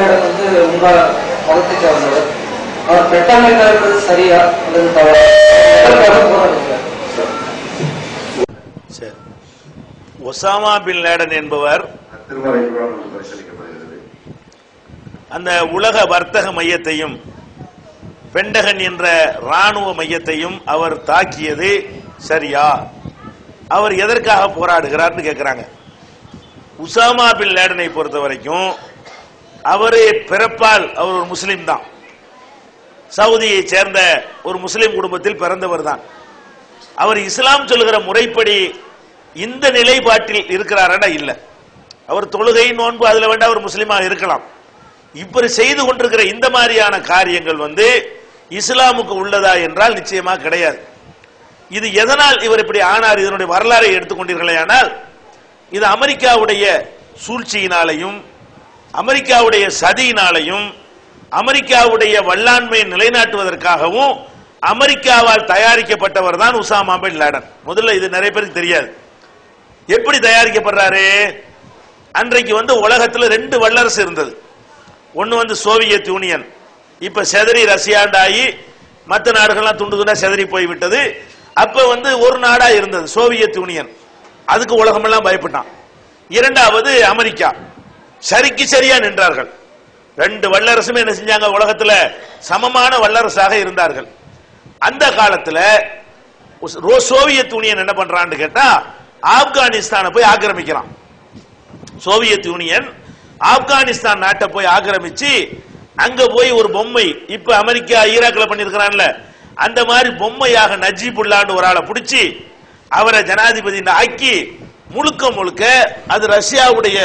Laden வந்து உங்க மதத்தை சார்ந்தவர். அவர் பெட்டமைக்கா இருப்பது சரியா அல்லது தவறா? சரி, ஒசாமா பின் லேடன் என்பவர் அந்த உலக வர்த்தக மையத்தையும் பெண்டகன் என்ற ராணுவ மையத்தையும் அவர் தாக்கியது சரியா? அவர் எதற்காக போராடுகிறார்னு கேட்கிறாங்க. உசாமா பின் லேடனை பொறுத்த வரைக்கும் அவரே பிறப்பால் அவர் ஒரு முஸ்லீம் தான். சவுதியை சேர்ந்த ஒரு முஸ்லீம் குடும்பத்தில் பிறந்தவர் தான். அவர் இஸ்லாம் சொல்லுகிற முறைப்படி இந்த நிலைப்பாட்டில் இருக்கிறாரா? இல்ல. அவர் தொழுகை நோன்பு அதுல வேண்டாம் அவர் முஸ்லீமாக இருக்கலாம். இப்படி செய்து கொண்டிருக்கிற இந்த மாதிரியான காரியங்கள் வந்து இஸ்லாமுக்கு உள்ளதா என்றால் நிச்சயமா கிடையாது. இது எதனால் இவர் இப்படி ஆனார்? இதனுடைய வரலாறை எடுத்துக்கொண்டீர்களே ஆனால் இது அமெரிக்காவுடைய சூழ்ச்சியினாலையும் அமெரிக்காவுடைய சதியினாலையும் அமெரிக்காவுடைய வல்லாண்மையை நிலைநாட்டுவதற்காகவும் அமெரிக்காவால் தயாரிக்கப்பட்டவர் தான் உசாமா பின் லேடன். முதல்ல இது நிறைய பேருக்கு தெரியாது. எப்படி தயாரிக்கப்படுறாரு? அன்றைக்கு வந்து உலகத்தில் 2 வல்லரசு இருந்தது. ஒன்னு வந்து சோவியத் யூனியன், இப்ப செதறி ரஷ்யாண்டாயி மற்ற நாடுகள்லாம் துண்டு துண்டா செதறி போய்விட்டது. அப்ப வந்து ஒரு நாடா இருந்தது சோவியத் யூனியன். அதுக்கு உலகமெல்லாம் பயப்பட்டான். இரண்டாவது அமெரிக்கா. சரிக்கு சரியா நின்றார்கள். 2 வல்லரசுமே என்ன செஞ்சாங்க? உலகத்துல சமமான வல்லரசாக இருந்தார்கள். அந்த காலத்துல சோவியத் யூனியன் என்ன பண்றான்னு கேட்டா ஆப்கானிஸ்தானை போய் ஆக்கிரமிக்கிறான். சோவியத் யூனியன் ஆப்கானிஸ்தான் நாட்டை போய் ஆக்கிரமிச்சு அங்க போய் ஒரு பொம்மை, இப்ப அமெரிக்கா ஈராக்ல பண்ணிருக்கிறான்ல அந்த மாதிரி பொம்மையாக நஜீபுல்லான்னு ஒரு ஆளை பிடிச்சி அவரை ஜனாதிபதி ஆக்கி முழுக்க முழுக்க அது ரஷ்யாவுடைய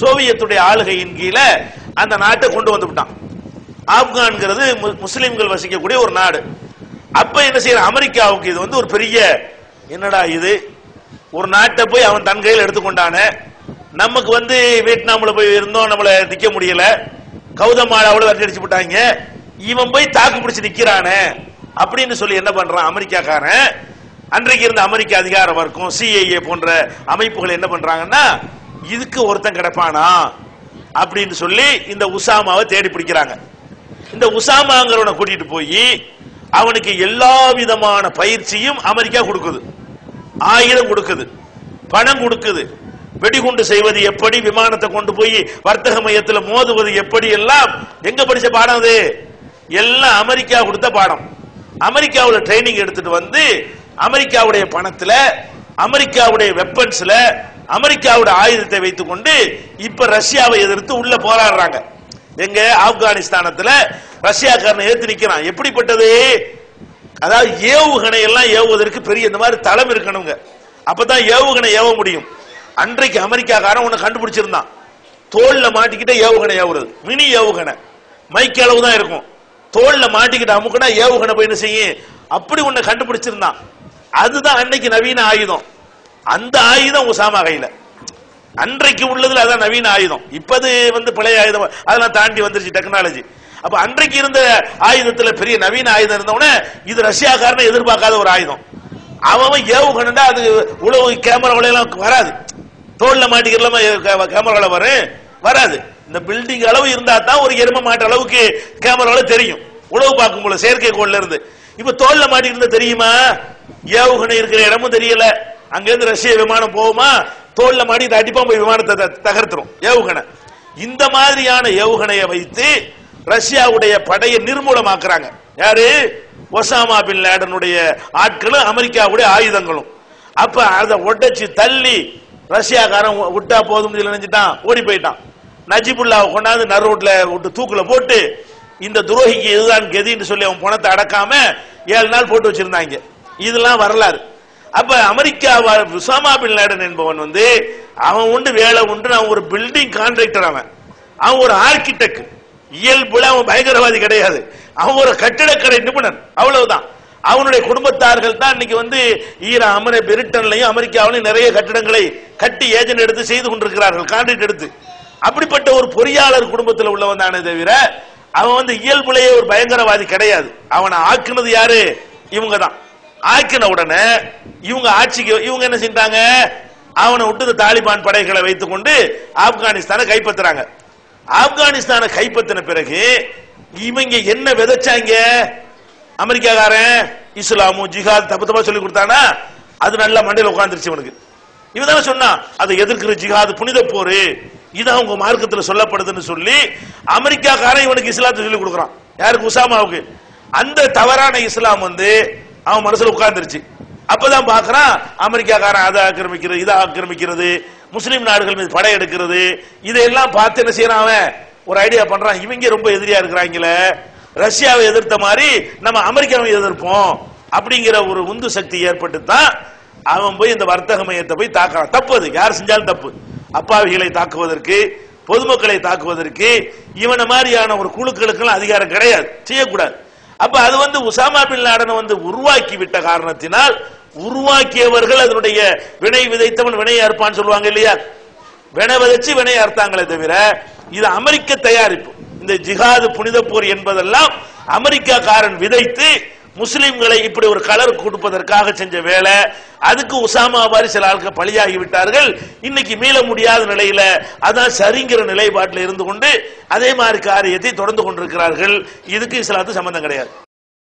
சோவியத்துடைய ஆளுகையின் கீழே அந்த நாட்டை கொண்டு வந்து விட்டான். ஆப்கான்ங்கிறது முஸ்லிம்கள் வசிக்கக்கூடிய ஒரு நாடு. அப்ப என்ன செய்யற அமெரிக்காவுக்கு இது வந்து ஒரு பெரிய என்னடா இது, ஒரு நாட்டை போய் அவன் தன் கையில் எடுத்துக்கொண்டானே, நமக்கு வந்து வியட்நாம்ல போய் இருந்தோம் நம்மள நிக்க முடியல, கௌதமாலாவோட வரையடிச்சு விட்டாங்க, இவன் போய் தாக்கு பிடிச்சு நிக்கிறானே அப்படின்னு சொல்லி என்ன பண்றான் அமெரிக்காக்காரன். அன்றைக்கு இருந்த அமெரிக்க அதிகார வர்க்கம் சிஐஏ போன்ற அமைப்புகள் என்ன பண்றாங்கன்னா இதுக்கு ஒருத்தன் கிடைப்பானா அப்படின்னு சொல்லி இந்த உசாமாவை தேடி பிடிக்கிறாங்க. இந்த உசாமாங்கிறவனை கூட்டிட்டு போய் அவனுக்கு எல்லா விதமான பயிற்சியும் அமெரிக்கா கொடுக்குது. ஆயுதம் கொடுக்குது, பணம் கொடுக்குது, வெடிகுண்டு செய்வது எப்படி, விமானத்தை கொண்டு போய் வர்த்தக மையத்தில் மோதுவது எப்படி எல்லாம் எங்க படிச்ச பாடம்? அது எல்லாம் அமெரிக்கா கொடுத்த பாடம். அமெரிக்காவில் ட்ரைனிங் எடுத்துட்டு வந்து அமெரிக்காவுடைய பணத்துல அமெரிக்காவுடைய வெப்பன்ஸ்ல அமெரிக்காவுடைய ஆயுதத்தை வைத்துக் கொண்டு இப்ப ரஷ்யாவை எதிர்த்து உள்ள போராடுறாங்க. எங்க ஆப்கானிஸ்தானத்துல ரஷ்யாக்காரனை ஏத்து நிக்கிறான். எப்படிப்பட்டது? அதாவது ஏவுகணை எல்லாம் ஏவுவதற்கு பெரிய இந்த மாதிரி தளம் இருக்கணுங்க, அப்பதான் ஏவுகணை ஏவ முடியும். அன்றைக்கு அமெரிக்காக்காரன் ஒண்ணு கண்டுபிடிச்சிருந்தான், தோல்ல மாட்டிக்கிட்ட ஏவுகணை ஏவுறது. மினி ஏவுகணை மைக் அளவு தான் இருக்கும், தோல்ல மாட்டிக்கிட்ட அமுக்குனா ஏவுகணை போய் என்ன செய்யும், அப்படி ஒண்ணு கண்டுபிடிச்சிருந்தான். அதுதான் அன்னைக்கு நவீன ஆயுதம். அந்த ஆயுதம் உசாமா கையில. அன்றைக்கு உள்ளதுல அதான் நவீன ஆயுதம். இப்பது வந்து பழைய ஆயுதம், அதெல்லாம் தாண்டி வந்துருச்சு டெக்னாலஜி. அப்ப அன்றைக்கு இருந்த ஆயுதத்துல பெரிய நவீன ஆயுதம் இருந்தவன இது ரஷ்யாக்காரனை எதிர்பார்க்காத ஒரு ஆயுதம். அவன் ஏவுகணா அது உளவு கேமராவில எல்லாம் வராது, தோல்ல மாட்டிக்கிறலாம கேமராவில வராது. இந்த பில்டிங் அளவு இருந்தா தான் ஒரு எரும மாட்ட அளவுக்கு கேமராவில தெரியும் உளவு பார்க்கும் போல செயற்கைக்கோள்ல இருந்து. இப்ப தோல்ல மாட்டிக்கிட்டு தெரியுமா? ஏவுகணை இருக்கிற இடமும் தெரியல. அங்கிருந்து ரஷ்ய விமானம் போகுமா, தோல்ல மாட்டி அடிப்பா போய் விமானத்தை தகர்த்துரும் ஏவுகணை. இந்த மாதிரியான ஏவுகணையை வைத்து ரஷ்யாவுடைய படையை நிர்மூலமாக்குறாங்க. யாரு? ஒசாமா பின் லேடனுடைய ஆட்களும் அமெரிக்காவுடைய ஆயுதங்களும். அப்ப அதை உடைச்சு தள்ளி ரஷ்யாக்காரன் விட்டா போதும் நினைச்சிட்டான், ஓடி போயிட்டான். நஜிபுல்லாவை கொண்டாந்து நடு ரோட்ல விட்டு தூக்குல போட்டு இந்த துரோகிக்கு இதுதான் கதின்னு சொல்லி அவன் பணத்தை அடக்காம 7 நாள் போட்டு வச்சிருந்தாங்க. இதெல்லாம் வரலாறு. அப்ப அமெரிக்கா உசாமா பின் லேடன் என்பவன் வந்து அவன் உண்டு வேலை உண்டு, அவன் ஒரு பில்டிங் கான்ட்ராக்டர், அவன் ஒரு ஆர்கிடெக்ட். இயல்புல அவன் பயங்கரவாதி கிடையாது, அவன் ஒரு கட்டிடக்கலை நிபுணன், அவ்வளவுதான். அவனுடைய குடும்பத்தார்கள் தான் இன்னைக்கு வந்து பிரிட்டன்லையும் அமெரிக்காவிலையும் நிறைய கட்டிடங்களை கட்டி ஏஜென்ட் எடுத்து செய்து கொண்டிருக்கிறார்கள், கான்ட்ராக்ட் எடுத்து. அப்படிப்பட்ட ஒரு பொறியாளர் குடும்பத்தில் உள்ளவன் தானே தவிர அவன் வந்து இயல்புலேயே ஒரு பயங்கரவாதி கிடையாது. அவனை ஆக்குனது யாரு? இவங்க தான். ஆக்கின உடனே இவங்க ஆட்சிக்கு இவங்க என்ன செஞ்சாங்க, அவனை விட்டு தாலிபான் படைகளை வைத்துக் கொண்டு ஆப்கானிஸ்தானை கைப்பற்றுறாங்க. ஆப்கானிஸ்தானை கைப்பற்றின பிறகு இவங்க என்ன விதைச்சாங்க? அமெரிக்காக்காரன் இஸ்லாமும் ஜிஹாத் தப்பு தப்பா சொல்லி கொடுத்தானா அது நல்லா மண்டையில உட்கார்ந்துருச்சு இவனுக்கு. இவன் தானே சொன்னா அதை எதிர்க்கிற ஜிஹாத் புனித போரு இதான் உங்க மார்க்கத்தில் சொல்லப்படுதுன்னு சொல்லி அமெரிக்காக்காரன் இவனுக்கு இஸ்லாத்தை சொல்லி கொடுக்குறான். யாருக்கு? உசாமாவுக்கு. அந்த தவறான இஸ்லாம் அவன் மனசுல உட்கார்ந்துருச்சு. அப்பதான் பாக்குறான் அமெரிக்காக்காரன் அதை ஆக்கிரமிக்கிறது, இதை ஆக்கிரமிக்கிறது, முஸ்லீம் நாடுகள் மீது படையெடுக்கிறது, இதையெல்லாம் பார்த்து என்ன செய்யறான்? அவன் ஒரு ஐடியா பண்றான். இவங்க ரொம்ப எதிரியா இருக்கிறாங்களே, ரஷ்யாவை எதிர்த்த மாதிரி நம்ம அமெரிக்காவை எதிர்ப்போம் அப்படிங்கிற ஒரு உந்து சக்தி ஏற்பட்டு தான் அவன் போய் இந்த வர்த்தக மையத்தை போய் தாக்குறான். தப்பு, அது யார் செஞ்சாலும் தப்பு. அப்பாவிகளை தாக்குவதற்கு, பொதுமக்களை தாக்குவதற்கு இவனை மாதிரியான ஒரு குழுக்களுக்கெல்லாம் அதிகாரம் கிடையாது, செய்யக்கூடாது. அப்ப அது உசாமா பின் லாடனை உருவாக்கி விட்ட காரணத்தினால் உருவாக்கியவர்கள் அதனுடைய வினை விதைத்தவன் வினை அறுப்பான்னு சொல்லுவாங்க இல்லையா? வினை விதைச்சு வினை அறுத்தாங்களே தவிர இது அமெரிக்க தயாரிப்பு. இந்த ஜிஹாது புனித போர் என்பதெல்லாம் அமெரிக்காக்காரன் விதைத்து முஸ்லிம்களை இப்படி ஒரு கலர் கொடுப்பதற்காக செஞ்ச வேலை. அதுக்கு உசாமா மாதிரி சில ஆட்கள் பலியாகி விட்டார்கள். இன்னைக்கு மீள முடியாத நிலையில அதான் சரிங்கிற நிலைப்பாட்டில் இருந்து கொண்டு அதே மாதிரி காரியத்தை தொடர்ந்து கொண்டிருக்கிறார்கள். இதுக்கு இஸ்லாத்துக்கு சம்பந்தம் கிடையாது.